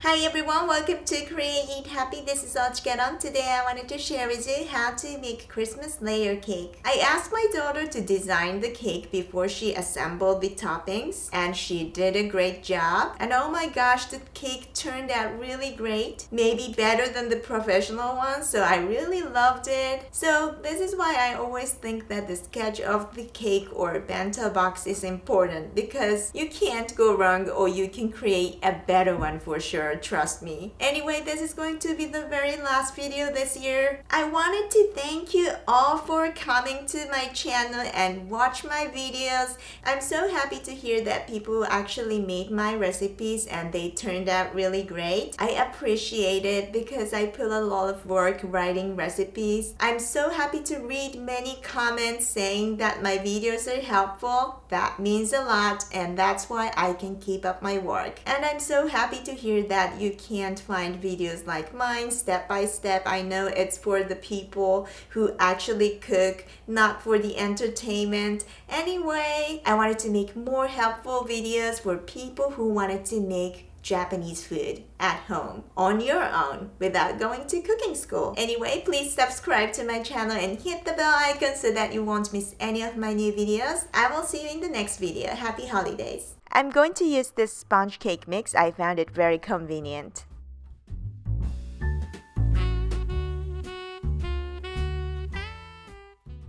Hi everyone, welcome to Korea Eat Happy. This is OCHIKERON. Today I wanted to share with you how to make Christmas layer cake. I asked my daughter to design the cake before she assembled the toppings and she did a great job. And oh my gosh, the cake turned out really great. Maybe better than the professional one, so I really loved it. So this is why I always think that the sketch of the cake or bento box is important because you can't go wrong or you can create a better one for sure. Trust me. Anyway, this is going to be the very last video this year. I wanted to thank you all for coming to my channel and watch my videos. I'm so happy to hear that people actually made my recipes and they turned out really great. I appreciate it because I put a lot of work writing recipes. I'm so happy to read many comments saying that my videos are helpful. That means a lot and that's why I can keep up my work. And I'm so happy to hear that you can't find videos like mine step by step. I know it's for the people who actually cook, not for the entertainment. Anyway, I wanted to make more helpful videos for people who wanted to make Japanese food at home on your own without going to cooking school. Anyway, please subscribe to my channel and hit the bell icon so that you won't miss any of my new videos. I will see you in the next video. Happy holidays! I'm going to use this sponge cake mix. I found it very convenient.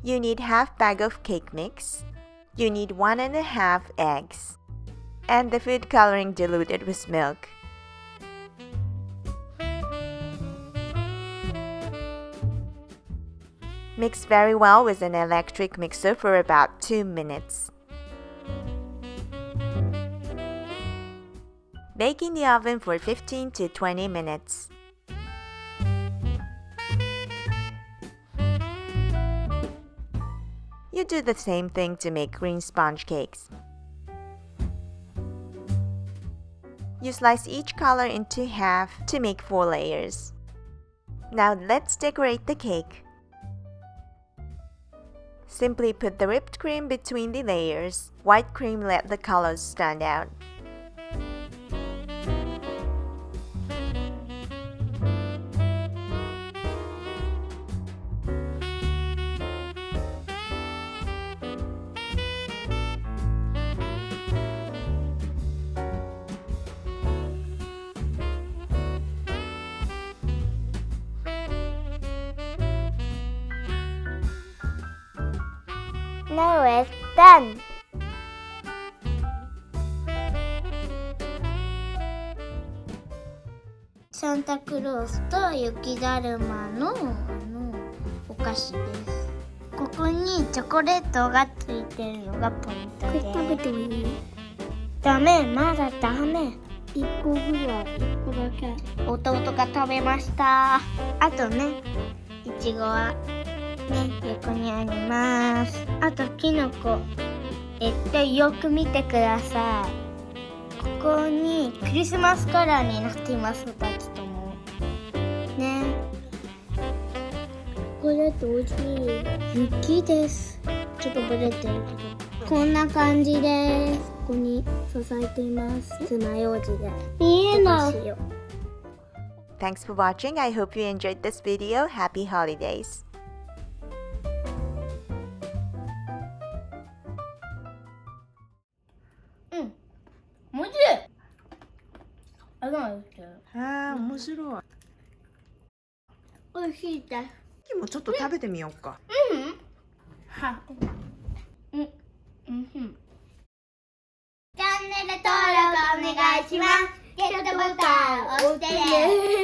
You need half bag of cake mix. You need 1.5 eggs. And the food coloring diluted with milk. Mix very well with an electric mixer for about 2 minutes. Bake in the oven for 15 to 20 minutes. You do the same thing to make green sponge cakes. You slice each color into half to make 4 layers. Now let's decorate the cake. Simply put the whipped cream between the layers. White cream let the colors stand out. Now it's done.サンタクロースと雪だるまのお菓子です。ここにチョコレートがついてるのがポイントです。これ食べてもいい？ダメ、まだダメ。1個ぐらい、1個だけ。弟が食べました。あとね、いちごは横にあります。あときのこ。よく見てください。ここにクリスマスカラーになっています。2つとも。ね。これだと美味しい。雪です。ちょっとブレてるけど。こんな感じです。ここに支えています。爪楊枝で。見えない。Thanks for watching. I hope you enjoyed this video. Happy holidays!おいしい。あ、面白い。おいしいです。次もちょっと食べてみようか。は。チャンネル登録お願いします。ゲットボタン押してね。